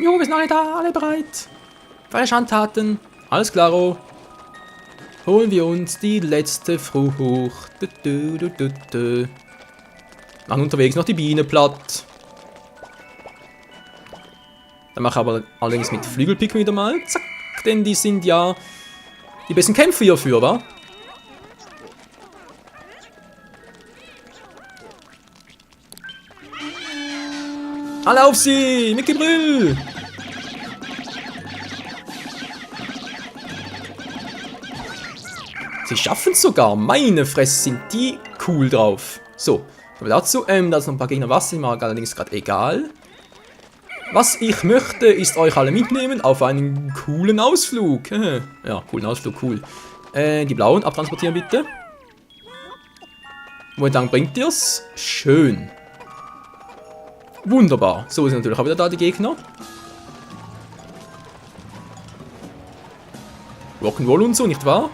Jo, wir sind alle da, alle bereit. Für alle Schandtaten. Alles klaro. Holen wir uns die letzte Frucht. Machen unterwegs noch die Biene platt. Dann mache ich aber allerdings mit Flügelpicken wieder mal. Zack, denn die sind ja die besten Kämpfer hierfür, wa? Alle auf sie! Mit Gebrüll! Sie schaffen es sogar. Meine Fresse, sind die cool drauf. So, aber dazu, da ist noch ein paar Gegner Wasser, ist mir allerdings gerade egal. Was ich möchte, ist euch alle mitnehmen auf einen coolen Ausflug. Ja, coolen Ausflug, cool. Die blauen abtransportieren bitte. Wo entlang bringt ihr's? Schön. Wunderbar. So sind natürlich auch wieder da die Gegner. Rock'n'Roll und so, nicht wahr?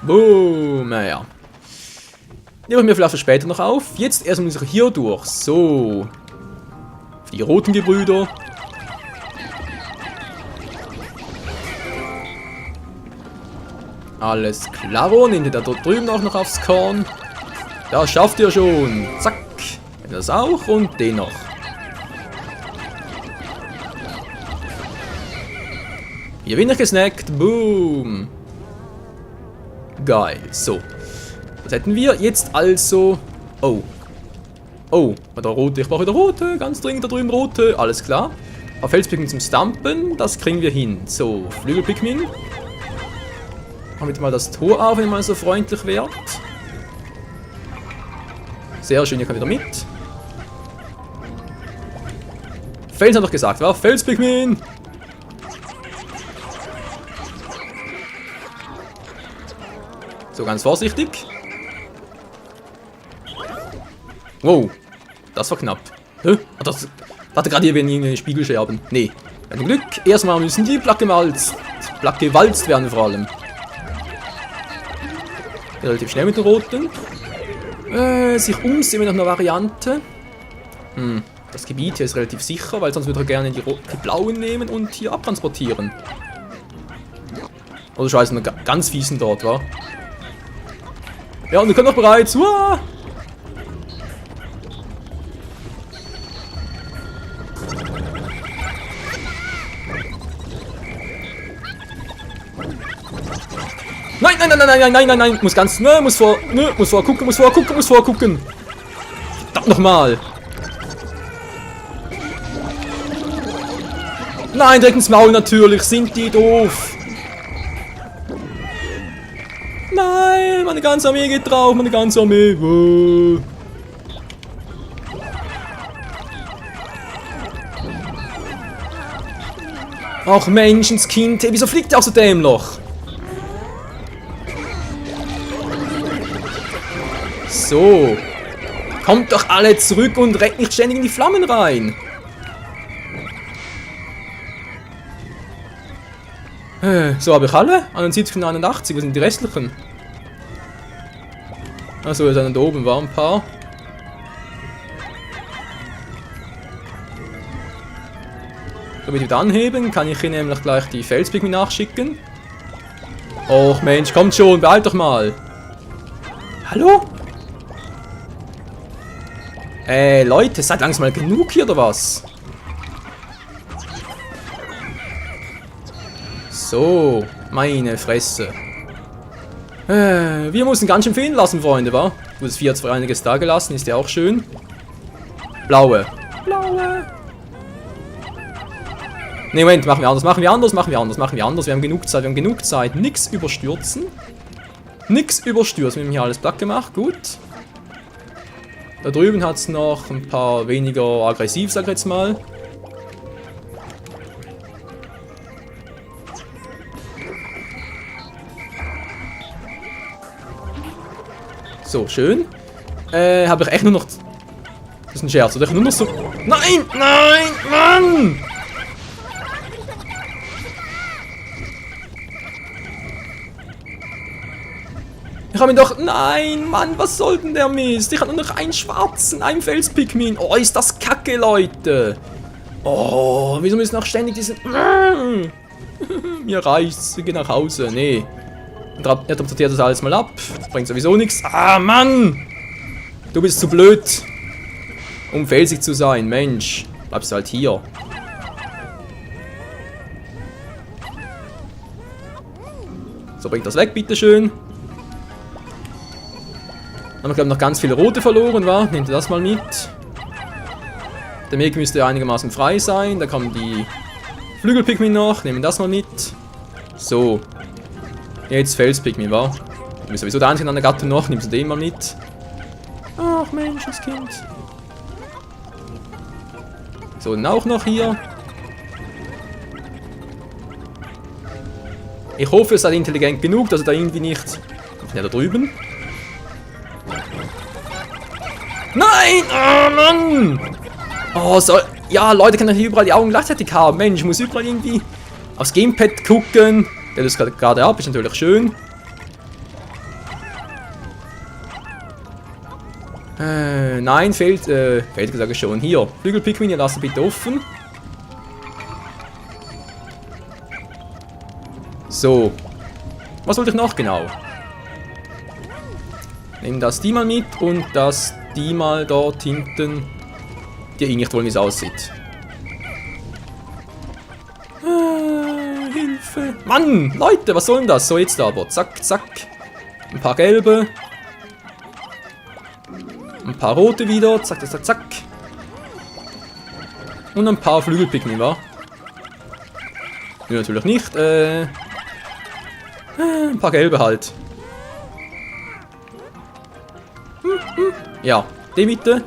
Boom, naja. Nehmen wir vielleicht für später noch auf. Jetzt erstmal unsere hier durch. So. Die roten Gebrüder. Alles klaro. Nehmt ihr da dort drüben auch noch aufs Korn. Das schafft ihr schon. Zack. Das auch und den noch. Hier bin ich gesnackt. Boom. Geil. So. Was hätten wir jetzt also? Oh. Oh. Oder rote. Ich brauche wieder rote. Ganz dringend da drüben rote. Alles klar. Auf Felspigmen zum Stampen. Das kriegen wir hin. So. Flügelpigmin. Machen wir jetzt mal das Tor auf, wenn man so freundlich wird. Sehr schön. Ihr kommt wieder mit. Fels hat doch gesagt, war Felspigmin. So, ganz vorsichtig. Wow, das war knapp. Hä? Das hatte gerade hier wenig Spiegelscherben. Nee, ein Glück. Erstmal müssen die platt gewalzt werden vor allem. Relativ schnell mit den roten. Sich umsehen nach einer Variante. Das Gebiet hier ist relativ sicher, weil sonst würde er gerne die blauen nehmen und hier abtransportieren. Oder scheiße, noch ganz fiesen dort, wa? Ja, und wir können noch bereits. Uah! Nein, nein, nein, nein, nein, nein, nein, nein, muss ganz, ne, muss vorgucken. Verdammt nochmal. Nein, direkt ins Maul natürlich, sind die doof. Nein, meine ganze Armee geht drauf, meine ganze Armee. Ach Menschenskind, wieso fliegt der aus dem Loch? So. Kommt doch alle zurück und rennt nicht ständig in die Flammen rein. So, habe ich alle? 71 von 81, wo sind die restlichen? Achso, wir sind da oben, war ein paar. So, wieder anheben, kann ich hier nämlich gleich die Felspigmen nachschicken. Och Mensch, kommt schon, beeilt doch mal. Hallo? Leute, seid langsam mal genug hier, oder was? So, meine Fresse. Wir müssen ganz schön fehlen lassen, Freunde, wa? Gut, das Vieh hat zwar einiges da gelassen, ist ja auch schön. Blaue. Blaue. Ne, Moment, machen wir anders. Wir haben genug Zeit, Nix überstürzen. Wir haben hier alles platt gemacht, gut. Da drüben hat es noch ein paar weniger aggressiv, sag ich jetzt mal. So, schön. Habe ich echt nur noch... Das ist ein Scherz, oder? Ich nur noch so... Nein! Nein! Mann! Ich habe ihn doch... Nein, Mann, was soll denn der Mist? Ich habe nur noch einen schwarzen, einen Felspigmin. Oh, ist das kacke, Leute. Oh, wieso müssen auch ständig diese... Mir reicht's, wir gehen nach Hause. Nee. Er transportiert das alles mal ab. Bringt sowieso nichts. Ah, Mann! Du bist zu blöd, um felsig zu sein. Mensch, bleibst du halt hier. So, bringt das weg, bitteschön. Dann haben wir, glaube ich, noch ganz viele rote verloren, wa? Nehmt ihr das mal mit. Der Weg müsste einigermaßen frei sein. Da kommen die Flügelpigmin noch. Nehmen das mal mit. So. Jetzt Felspigmin, wa? Du bist sowieso der Einzige an der Gattung noch. Nimmst du den mal mit. Ach Mensch, das Kind. So, dann auch noch hier. Ich hoffe, ihr seid intelligent genug, dass ihr da irgendwie nicht... Ja, da drüben. Nein! Oh Mann! Oh, so... Ja, Leute können hier überall die Augen gleichzeitig haben. Mensch, ich muss überall irgendwie aufs Gamepad gucken. Der löst gerade ab, ist natürlich schön. Nein, fehlt gesagt schon. Hier, Flügelpigmin, ihr lasst bitte offen. So. Was wollte ich noch genau? Nehmen das die mal mit und das die mal dort hinten. Die ihr nicht wollen, wie es aussieht. Hilfe. Mann, Leute, was soll denn das? So, jetzt aber. Zack, zack. Ein paar gelbe. Ein paar rote wieder. Zack, zack, zack. Und ein paar Flügelpigmin, wa? Nee, natürlich nicht. Ein paar gelbe halt. Ja, den bitte.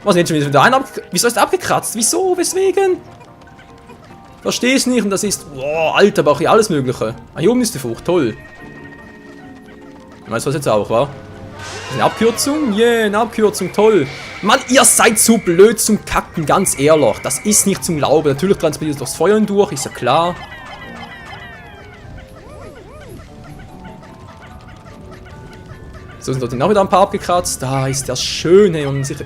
Was ist jetzt schon wieder ein Wieso ist der abgekratzt? Wieso? Weswegen? Versteh's nicht und das ist... Boah, Alter, brauche ich alles Mögliche. Ah, hier oben ist die Frucht, toll. Weißt du was jetzt auch, wa? Eine Abkürzung? Yeah, eine Abkürzung, toll. Mann, ihr seid zu blöd zum Kacken, ganz ehrlich. Das ist nicht zum Glauben. Natürlich transportiert es durchs Feuer hindurch, ist ja klar. So sind dort auch wieder ein paar abgekratzt. Da ist das schön, hey, und man sich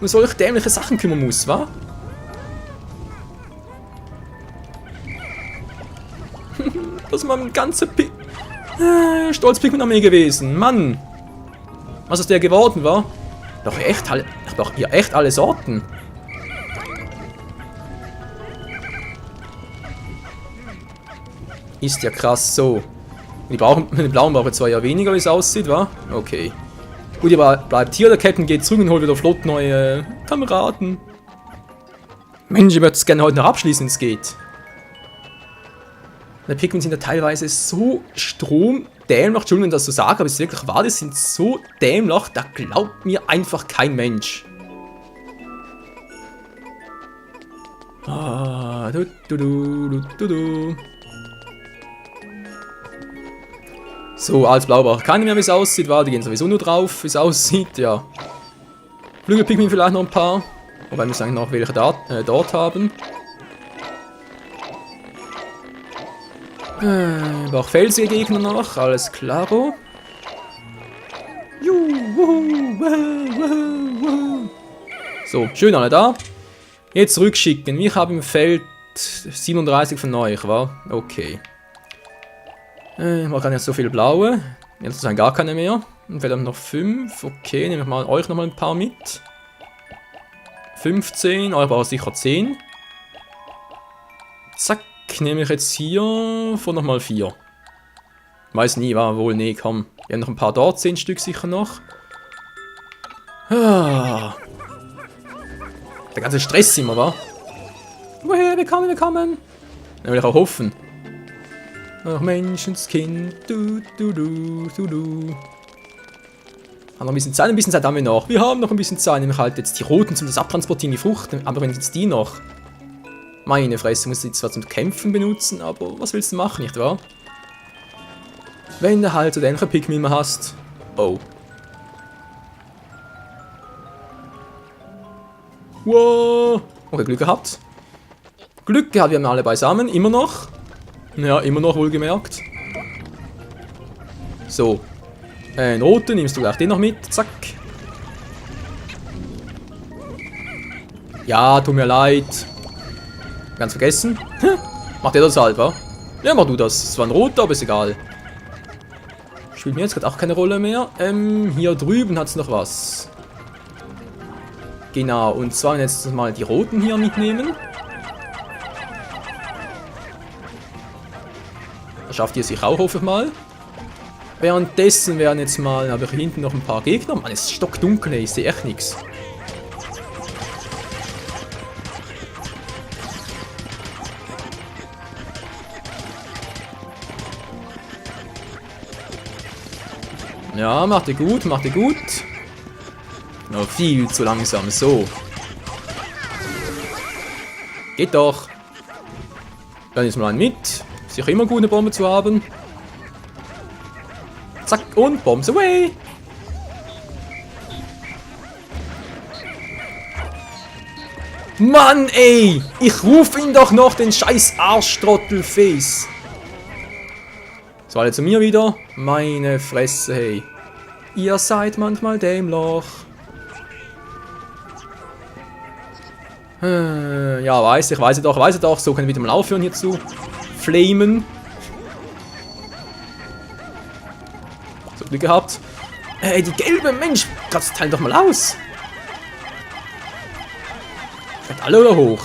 um solche dämliche Sachen kümmern muss, wa? Das ist mal ein ganzer Stolz-Pigmin-Armee gewesen. Mann. Was ist der geworden, wa? Ich brauche hier echt alle Sorten. Ist ja krass so. Die blauen brauchen wir zwar ja weniger, wie es aussieht, wa? Okay. Gut, aber bleibt hier, der Captain geht zurück und holt wieder flott neue Kameraden. Mensch, ich würde es gerne heute noch abschließen, wenn es geht. Die Pikmin sind ja teilweise so stromdämlich, Entschuldigung, wenn ich das so sage, aber es ist wirklich wahr, die sind so dämlich, da glaubt mir einfach kein Mensch. Ah, So, als Blau braucht keiner mehr, wie es aussieht, war. Die gehen sowieso nur drauf, wie es aussieht, ja. Flügelpigmin vielleicht noch ein paar. Wobei wir eigentlich noch welche dort haben. Braucht felsige Gegner noch, alles klaro. So, schön alle da. Jetzt zurückschicken. Wir haben im Feld 37 von euch, wa? Okay. Man kann jetzt so viele blaue. Jetzt sind gar keine mehr. Und wir haben noch 5. Okay, nehme ich mal euch noch mal ein paar mit. 15, euch braucht sicher 10. Zack, nehme ich jetzt hier von nochmal 4. Weiß nie, war wohl, nee, komm. Wir haben noch ein paar dort, 10 Stück sicher noch. Ah. Der ganze Stress immer, wa? Woher, wir kommen. Dann will ich auch hoffen. Ach Menschenskind, du. Haben noch ein bisschen Zeit haben wir noch. Wir haben noch ein bisschen Zeit, nämlich halt jetzt die Roten zum das Abtransportieren, die Frucht, aber wenn jetzt die noch. Meine Fresse, muss ich zwar zum Kämpfen benutzen, aber was willst du machen, nicht wahr? Wenn du halt so den Pikmin mehr hast. Oh. Wow. Okay, Glück gehabt. Glück gehabt, wir haben alle beisammen, immer noch. Ja, immer noch wohlgemerkt. So. Einen roten, nimmst du gleich den noch mit. Zack. Ja, tut mir leid. Ganz vergessen. Macht der das halt, wa? Ja, mach du das. Es war ein roter, aber ist egal. Spielt mir jetzt gerade auch keine Rolle mehr. Hier drüben hat es noch was. Genau, und zwar jetzt mal die roten hier mitnehmen. Da schafft ihr sich auch, hoffe ich mal. Währenddessen werden jetzt mal, habe ich hinten noch ein paar Gegner. Mann, es ist stockdunkel, ey, ich sehe echt nichts. Ja, macht ihr gut, macht ihr gut. Noch viel zu langsam, so. Geht doch. Dann ist mal ein mit. Ist ja immer gut, eine Bombe zu haben. Zack, und Bombs away. Mann, ey! Ich ruf ihn doch noch, den scheiß Arschtrottelface. So, alle zu mir wieder. Meine Fresse, hey. Ihr seid manchmal dämlich. Ja, weiß ich doch. So können wir wieder mal aufhören hier zu flamen. So, Glück gehabt. Ey, die gelbe, Mensch, kratzt das Teil doch mal aus. Fällt alle oder hoch?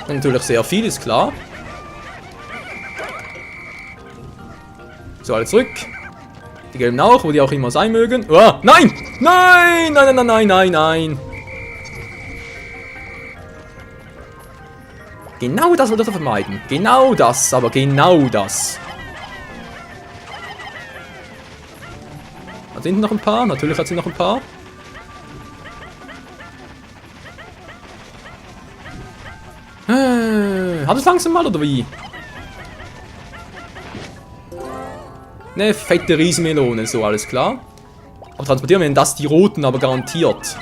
Und natürlich sehr viel, ist klar. So, alle zurück. Die gelben auch, wo die auch immer sein mögen. Oh, nein! Nein! Nein, nein, nein, nein, nein, nein! Genau das wollte ich vermeiden. Genau das, aber genau das. Hat hinten noch ein paar? Natürlich hat sie noch ein paar. Hat es langsam mal oder wie? Ne, fette Riesenmelone, so alles klar. Aber transportieren wir denn das die roten, aber garantiert.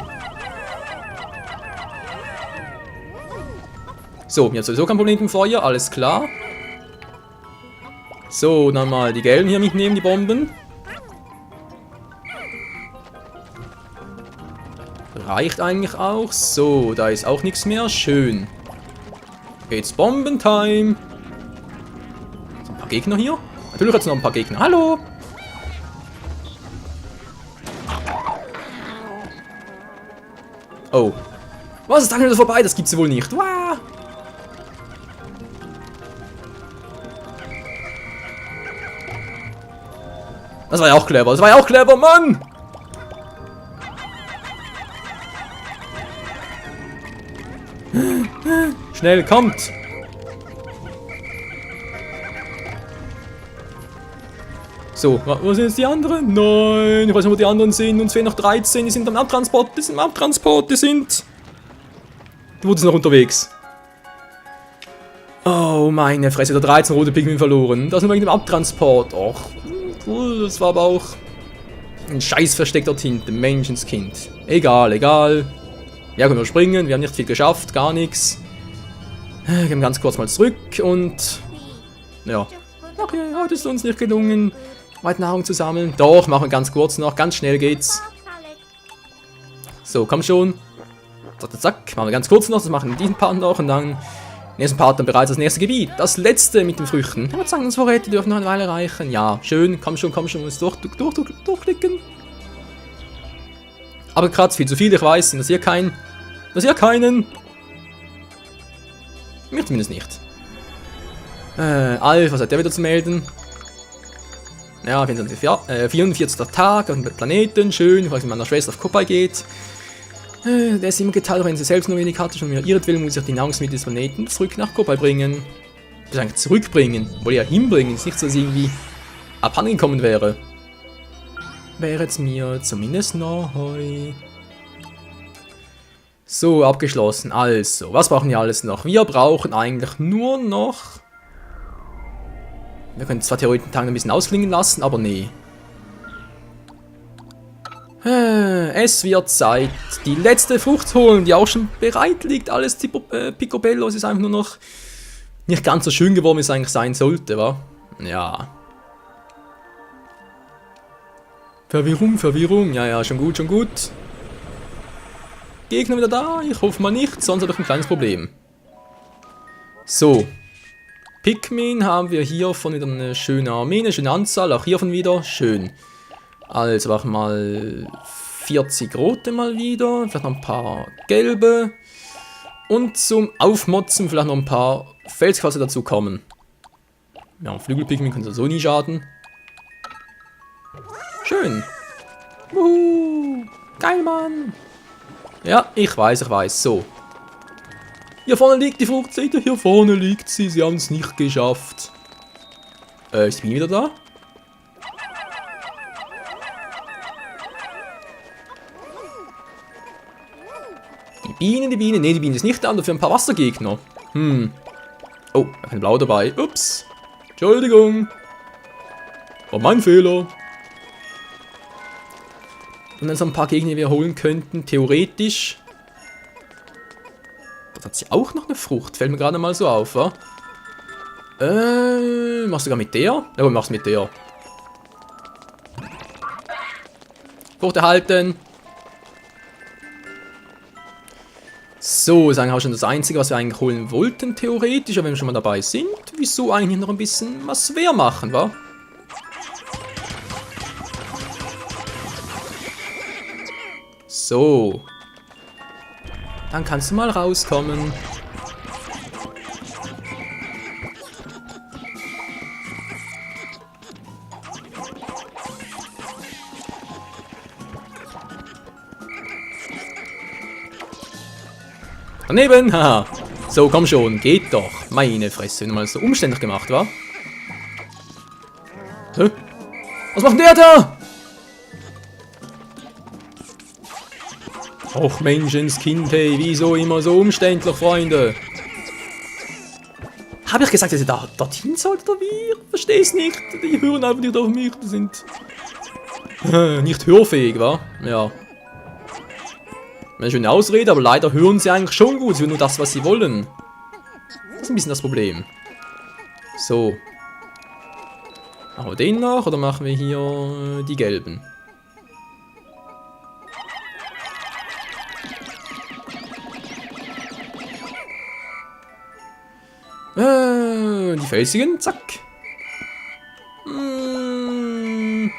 So, jetzt sowieso kein Problem mit dem Feuer, alles klar. So, dann mal die gelben hier mitnehmen, die Bomben. Reicht eigentlich auch. So, da ist auch nichts mehr. Schön. Jetzt Bombentime. So, ein paar Gegner hier. Natürlich hat es noch ein paar Gegner. Hallo! Oh. Was ist da vorbei? Das gibt's wohl nicht. Wow. Das war ja auch clever. Das war ja auch clever, Mann! Schnell, kommt! So, wo sind jetzt die anderen? Nein, ich weiß nicht, wo die anderen sind. Uns fehlen noch 13, die sind am Abtransport, die sind am Abtransport, die sind... Du wurdest noch unterwegs. Oh, meine Fresse, der 13 rote Pikmin verloren. Das sind wegen dem Abtransport. Och, das war aber auch ein scheiß Versteck dort hinten, Menschenskind. Egal, egal. Ja, können wir springen, wir haben nicht viel geschafft, gar nichts. Wir gehen ganz kurz mal zurück und... Ja. Ach ja, heute ist uns nicht gelungen, weit Nahrung zu sammeln. Doch, machen wir ganz kurz noch, ganz schnell geht's. So, komm schon. Zack, zack, machen wir ganz kurz noch, das machen wir diesen Part noch und dann... Nächsten Part dann bereits das nächste Gebiet. Das letzte mit den Früchten. Ich würde sagen, unsere Vorräte dürfen noch eine Weile reichen. Ja, schön, komm schon, uns durchklicken. Aber gerade viel zu viel, ich weiß, dass ihr keinen... Mir zumindest nicht. Alf, was hat der wieder zu melden? Ja, 44. Tag auf dem Planeten, schön, ich weiß, wie meiner Schwester auf Kopai geht. Der ist immer geteilt, auch wenn sie selbst nur wenig hatte, schon mir ihretwillen muss ich die Nahrungsmittel des Planeten zurück nach Kopai bringen. Ich sagen, zurückbringen, wohl ja hinbringen, ist nicht so, dass ich irgendwie abhandengekommen wäre. Wäre es mir zumindest neu. So, abgeschlossen. Also, was brauchen wir alles noch? Wir brauchen eigentlich nur noch... Wir können zwar theoretisch ein bisschen ausklingen lassen, aber nee. Es wird Zeit, die letzte Frucht zu holen, die auch schon bereit liegt. Alles Picobello, es ist einfach nur noch nicht ganz so schön geworden, wie es eigentlich sein sollte, wa? Ja. Verwirrung, Verwirrung. Ja, ja, schon gut, schon gut. Gegner wieder da? Ich hoffe mal nicht, sonst habe ich ein kleines Problem. So. Pikmin haben wir hiervon wieder eine schöne Armee, eine schöne Anzahl. Auch hiervon wieder. Schön. Also machen wir mal 40 rote mal wieder. Vielleicht noch ein paar gelbe. Und zum Aufmotzen vielleicht noch ein paar Felsquasse dazu kommen. Ja, Flügelpigment können so nie schaden. Schön. Wuhu. Geil, Mann. Ja, ich weiß, so. Hier vorne liegt die Fruchtseite, hier vorne liegt sie. Sie haben es nicht geschafft. Ist die Biene wieder da? Die Biene. Ne, die Biene ist nicht da. Und dafür ein paar Wassergegner. Oh, da ist ein Blau dabei. Ups. Entschuldigung. War mein Fehler. Und dann so ein paar Gegner, die wir holen könnten. Theoretisch. Dort hat sie auch noch eine Frucht. Fällt mir gerade mal so auf, wa? Machst du sogar mit der? Ja, machst mit der. Frucht erhalten. So, ist eigentlich auch schon das Einzige, was wir eigentlich holen wollten, theoretisch. Aber wenn wir schon mal dabei sind, wieso eigentlich noch ein bisschen was schwer machen, wa? So. Dann kannst du mal rauskommen. Daneben, haha. So, komm schon, geht doch. Meine Fresse, wenn du mal so umständlich gemacht, wa? Hä? Was macht der da? Och, Menschenskind, hey, wieso immer so umständlich, Freunde? Habe ich gesagt, dass ihr dorthin sollt, oder wie? Ich verstehe es nicht. Die hören einfach nicht auf mich, die sind nicht hörfähig, wa? Ja. Eine schöne Ausrede, aber leider hören sie eigentlich schon gut. Sie hören nur das, was sie wollen. Das ist ein bisschen das Problem. So. Machen wir den noch, oder machen wir hier die gelben? Die felsigen, zack.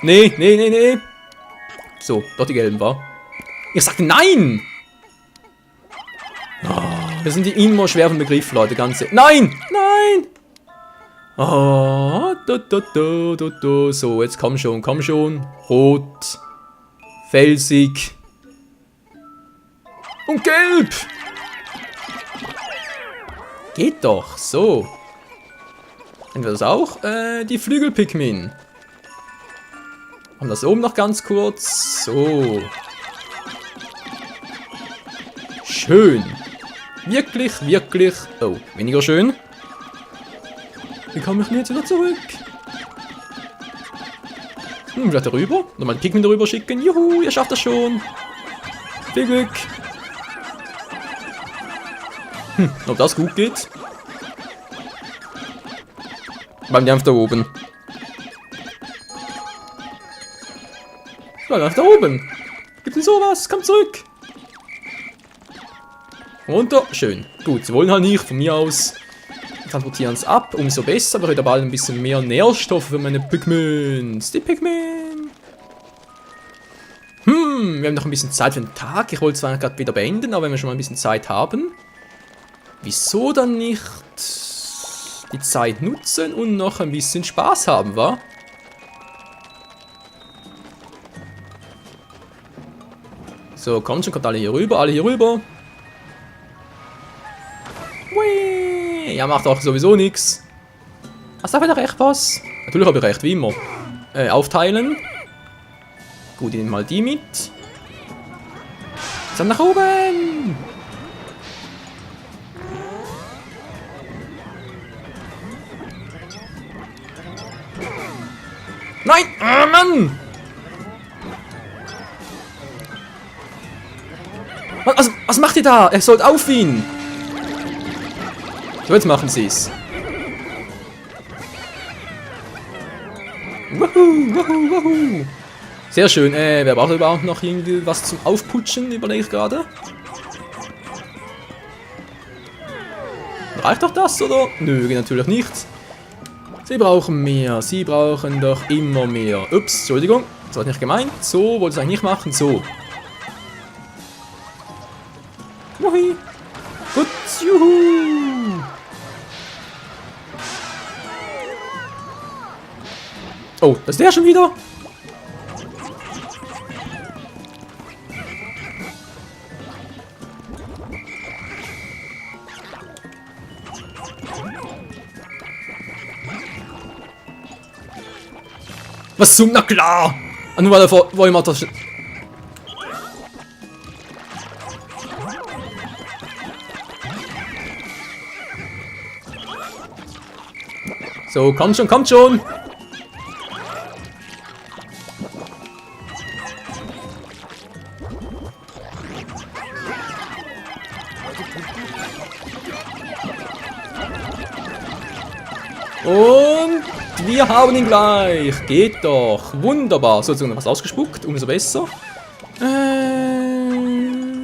Nee. So, doch die gelben, war. Ich sagte nein! Oh, das sind die immer schweren Begriffe, Leute, ganze. Nein! Oh, So, jetzt komm schon. Rot. Felsig. Und gelb! Geht doch, so. Haben wir das auch? Die Flügelpigmin. Haben das oben noch ganz kurz. So. Schön. Wirklich. Oh, weniger schön. Wie komme ich denn jetzt wieder zurück? Vielleicht darüber. Nochmal die Pigmin darüber schicken. Juhu, ihr schafft das schon. Viel Glück. Ob das gut geht? Bleiben die einfach da oben. Bleib einfach da oben. Gibt denn sowas? Komm zurück. Runter. Schön. Gut, sie wollen halt nicht. Von mir aus. Transportieren es ab. Umso besser. Aber heute bald ein bisschen mehr Nährstoffe für meine Pigments. Die Pigmen. Wir haben noch ein bisschen Zeit für den Tag. Ich wollte zwar gerade wieder beenden, aber wenn wir schon mal ein bisschen Zeit haben. Wieso dann nicht die Zeit nutzen und noch ein bisschen Spaß haben, wa? So, kommt schon, kommt alle hier rüber. Whee! Ja, macht auch sowieso nichts. Hast du wieder recht, was? Natürlich habe ich recht, wie immer. Aufteilen. Gut, ich nehme mal die mit. Dann nach oben! Nein! Oh Mann! Was macht ihr da? Er sollt auf ihn! So, jetzt machen sie es. Wuhu! Sehr schön. Wer braucht überhaupt noch irgendwie was zum Aufputschen, überlege ich gerade. Reicht doch das, oder? Nö, natürlich nicht. Sie brauchen mehr. Sie brauchen doch immer mehr. Ups, Entschuldigung. Das war nicht gemeint. So, wollte ich eigentlich nicht machen. So. Wuhi. Gut, juhu. Oh, das ist der schon wieder? Was zum... Na klar! Ah, nur weil er vor ihm hat das... So, kommt schon, kommt schon! Und wir haben ihn gleich. Geht doch. Wunderbar. So, jetzt noch was ausgespuckt. Umso besser.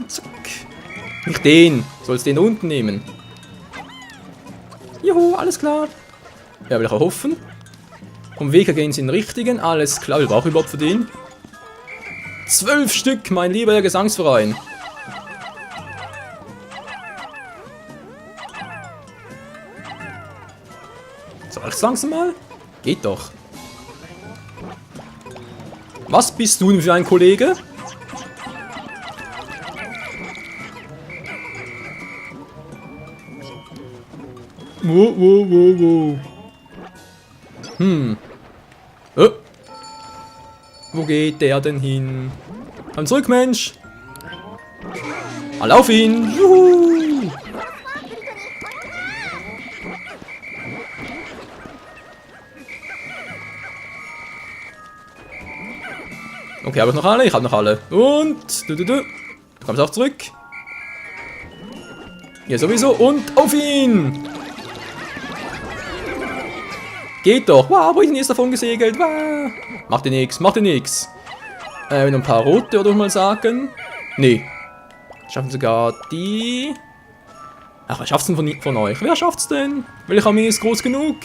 Zack. Nicht den. Sollst den da unten nehmen. Juhu, alles klar. Ja, will ich auch hoffen. Vom Weg her gehen sie in den richtigen. Alles klar, wir brauchen überhaupt für den. 12 Stück, mein lieber Gesangsverein. So, rechts langsam mal. Geht doch. Was bist du denn für ein Kollege? Wo. Oh. Wo geht der denn hin? Komm zurück, Mensch. Alle auf ihn. Juhu. Okay, habe ich noch alle? Ich habe noch alle. Und du kommst auch zurück. Ja, sowieso. Und auf ihn. Geht doch. Wow, wo ist denn jetzt davon gesegelt? Wow. Macht dir nix, macht dir nix. Wenn ein paar rote, oder mal sagen. Nee. Schaffen sogar die. Ach, wer schafft's denn von euch? Wer schafft's denn? Welche Armee ist groß genug?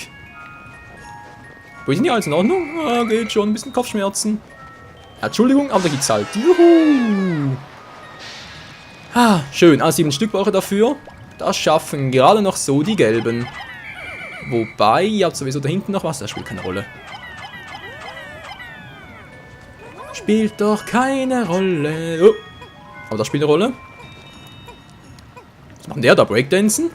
Wo ist denn die alles in Ordnung? Ah, geht schon. Ein bisschen Kopfschmerzen. Ja, Entschuldigung, aber da geht's halt. Juhu. Ah, schön. 7 Stück brauche ich dafür. Das schaffen gerade noch so die gelben. Wobei, ihr habt sowieso da hinten noch was. Das spielt keine Rolle. Spielt doch keine Rolle. Oh. Aber das spielt eine Rolle. Was macht denn der da? Breakdancen?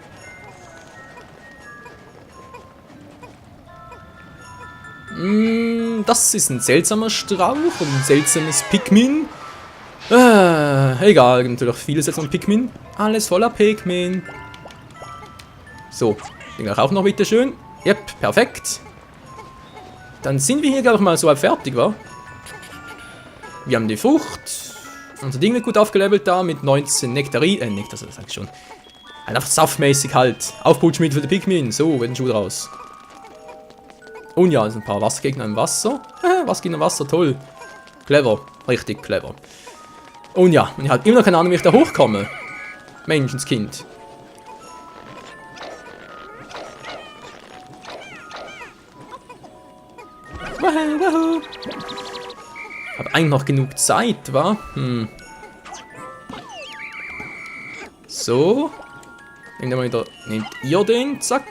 Das ist ein seltsamer Strauch und ein seltsames Pikmin. Egal, natürlich viele seltsame Pikmin. Alles voller Pikmin. So, den gleich auch noch bitteschön. Yep, perfekt. Dann sind wir hier, glaube ich, mal so halb fertig, wa? Wir haben die Frucht. Unser Ding wird gut aufgelevelt da mit 19 Nektarinen. Nektar, das sag ich schon. Einfach saftmäßig halt. Aufputschmittel für die Pikmin. So, wird ein Schuh draus. Und ja, es sind ein paar Wassergegner im Wasser. Wassergegner im Wasser, toll. Clever, richtig clever. Und ja, ich habe immer noch keine Ahnung, wie ich da hochkomme. Menschenskind. Wahoo. Hab eigentlich noch genug Zeit, wa? So. Nehmt ihr den, zack.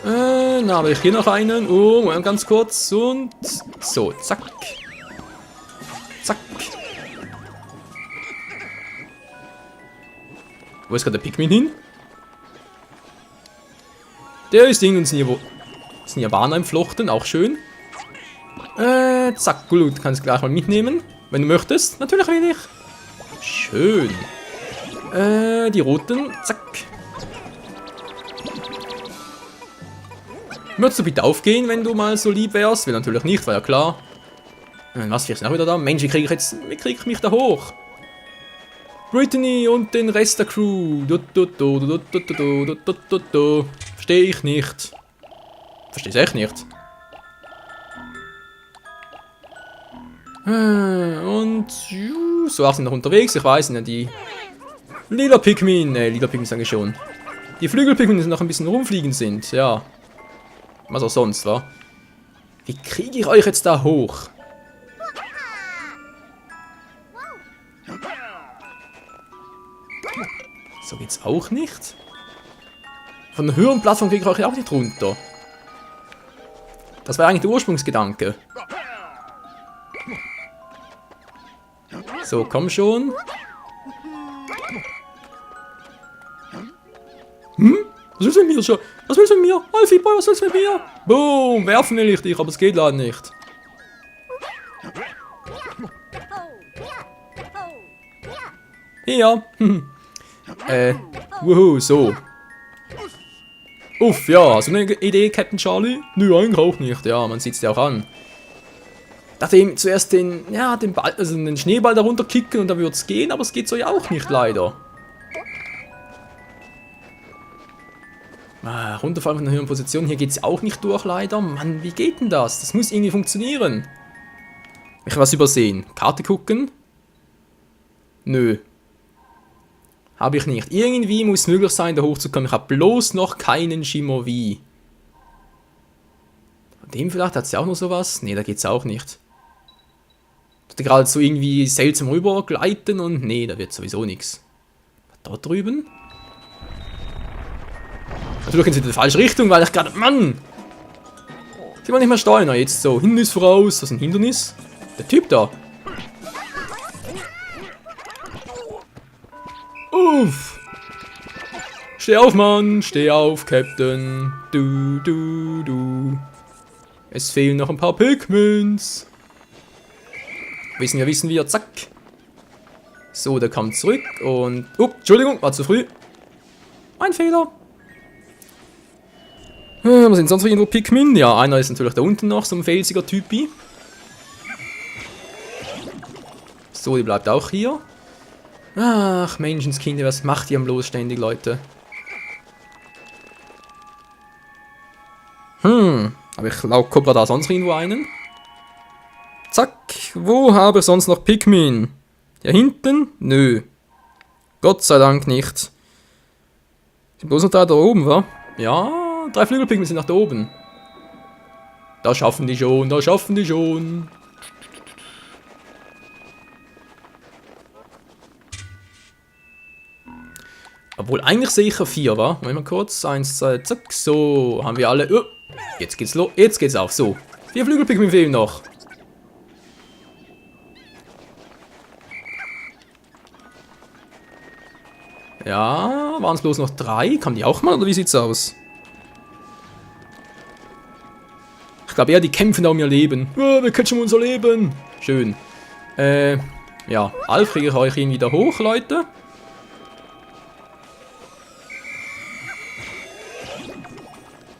Dann habe ich hier noch einen. Oh, ganz kurz. Und so, zack. Zack. Wo ist gerade der Pikmin hin? Der ist in uns Nirvana entflochten, auch schön. Zack, gut, kannst du gleich mal mitnehmen. Wenn du möchtest. Natürlich will ich. Schön. Die roten, zack. Würdest du bitte aufgehen, wenn du mal so lieb wärst? Will natürlich nicht, war ja klar. Was, wir sind auch wieder da? Mensch, wie kriege ich mich da hoch? Brittany und den Rest der Crew. Verstehe ich nicht. Verstehe es echt nicht. Und so sind noch unterwegs. Ich weiß nicht, die lila Pikmin sage ich schon. Die Flügelpikmin, die noch ein bisschen rumfliegen sind, ja. Was auch sonst, wa? Wie kriege ich euch jetzt da hoch? So geht's auch nicht. Von der höheren Plattform kriege ich euch auch nicht runter. Das war eigentlich der Ursprungsgedanke. So, komm schon. Was willst du mit mir schon? Was willst du mit mir? Alfie Boy, was willst du mit mir? Boom, werfen will ich dich, aber es geht leider nicht. Ja. Wuhu, so. Uff, ja, so eine Idee, Captain Charlie? Nö, eigentlich auch nicht. Ja, man sieht's ja auch an. Dachte ihm zuerst den Ball, also den Schneeball darunter kicken und dann wird's gehen, aber es geht so ja auch nicht, leider. Runterfallen von der höheren Position, hier geht's auch nicht durch, leider. Mann, wie geht denn das? Das muss irgendwie funktionieren. Ich habe was übersehen. Karte gucken? Nö. Habe ich nicht. Irgendwie muss es möglich sein, da hochzukommen. Ich habe bloß noch keinen Schimmer wie. Von dem vielleicht hat es ja auch noch sowas? Ne, da geht's auch nicht. Ich dachte gerade so irgendwie seltsam rüber gleiten und nee, da wird sowieso nichts. Dort drüben? Natürlich gehen sie in die falsche Richtung, weil ich gerade... Mann! Sie wollen nicht mehr steuern. Jetzt so. Hindernis voraus. Das ist ein Hindernis. Der Typ da. Uff! Steh auf, Mann! Steh auf, Captain! Du. Es fehlen noch ein paar Pikmins. Wissen wir. Zack. So, der kommt zurück und... Entschuldigung, war zu früh. Ein Fehler. Was sind sonst noch irgendwo Pikmin? Ja, einer ist natürlich da unten noch, so ein felsiger Typi. So, die bleibt auch hier. Ach, Menschenskinder, was macht ihr bloß ständig, Leute? Aber ich glaube, Cobra da sonst irgendwo einen. Zack, wo habe ich sonst noch Pikmin? Hier hinten? Nö. Gott sei Dank nicht. Sind bloß noch da oben, wa? Ja, 3 Flügelpikmin sind nach da oben. Da schaffen die schon. Obwohl, eigentlich sehe ich 4, wa? Moment mal kurz. 1, 2, zack. So, haben wir alle. Jetzt geht's los. Jetzt geht's auf. So. 4 Flügelpikmin fehlen noch. Ja, waren es bloß noch 3? Kamen die auch mal, oder wie sieht's aus? Ich glaube eher, die kämpfen da um ihr Leben. Wir catchen unser Leben. Schön. Ja. Alf, kriege ich euch irgendwie da hoch, Leute?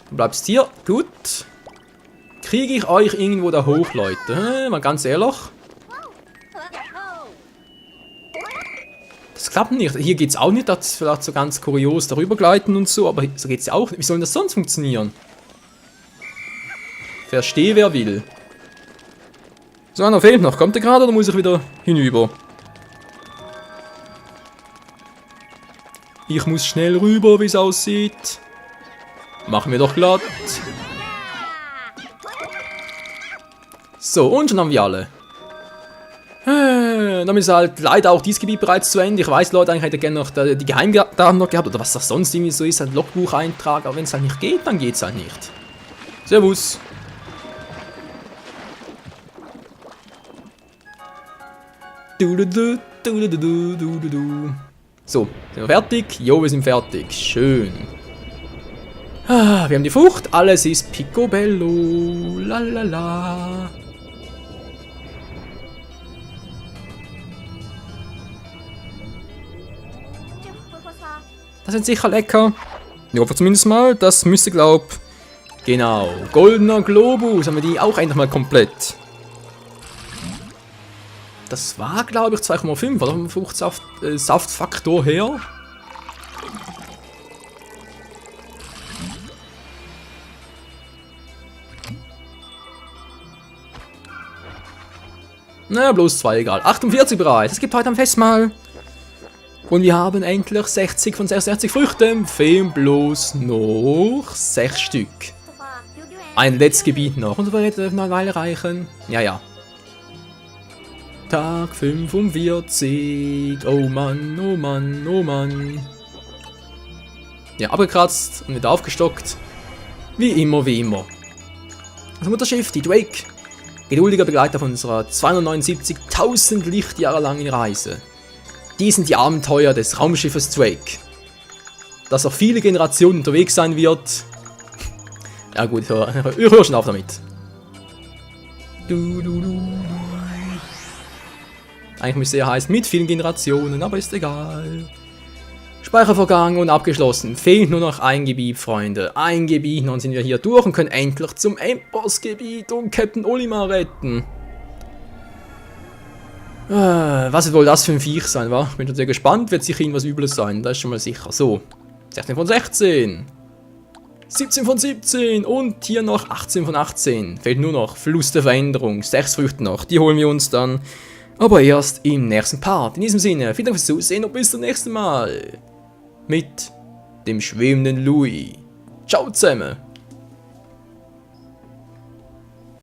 Du bleibst hier. Gut. Kriege ich euch irgendwo da hoch, Leute? Mal ganz ehrlich. Das klappt nicht. Hier geht es auch nicht. Das ist vielleicht so ganz kurios darüber gleiten und so. Aber so geht es ja auch nicht. Wie soll das sonst funktionieren? Verstehe, wer will. So, einer fehlt noch. Kommt der gerade oder muss ich wieder hinüber? Ich muss schnell rüber, wie es aussieht. Machen wir doch glatt. So, und schon haben wir alle. Damit ist halt leider auch dieses Gebiet bereits zu Ende. Ich weiß, Leute, eigentlich hätte ich gerne noch die Geheimdaten noch gehabt. Oder was das sonst irgendwie so ist, ein Logbucheintrag. Aber wenn es halt nicht geht, dann geht es halt nicht. Servus. So, sind wir fertig? Jo, wir sind fertig. Schön. Wir haben die Frucht. Alles ist picobello. Lalala. Das sind sicher lecker. Ich hoffe zumindest mal. Das müsste, glaub... Genau. Goldener Globus. Haben wir die auch endlich mal komplett. Das war, glaube ich, 2,5, oder? Vom Fruchtsaftfaktor her. Na, bloß 2, egal. 48 bereit. Es gibt heute ein Festmahl. Und wir haben endlich 60 von 66 Früchten. Fehlen bloß noch 6 Stück. Ein letztes Gebiet noch. Und so wird es eine Weile reichen. Ja, ja. Tag 45. Oh Mann, oh Mann, oh Mann. Ja, abgekratzt und wieder aufgestockt. Wie immer, wie immer. Das Mutterschiff, die Drake. Geduldiger Begleiter von unserer 279.000 Lichtjahre langen Reise. Die sind die Abenteuer des Raumschiffes Drake. Das auch viele Generationen unterwegs sein wird. Ja gut, ich höre schon auf damit. Eigentlich müsste er heißen mit vielen Generationen, aber ist egal. Speichervorgang und abgeschlossen. Fehlt nur noch ein Gebiet, Freunde. Ein Gebiet, und dann sind wir hier durch und können endlich zum Endbossgebiet und Captain Olimar retten. Was wird wohl das für ein Viech sein, wa? Ich bin schon sehr gespannt, wird sicher irgendwas Übles sein, das ist schon mal sicher. So, 16 von 16. 17 von 17 und hier noch 18 von 18. Fehlt nur noch Fluss der Veränderung, 6 Früchte noch, die holen wir uns dann. Aber erst im nächsten Part. In diesem Sinne, vielen Dank fürs Zusehen und bis zum nächsten Mal. Mit dem schwebenden Louis. Ciao zusammen.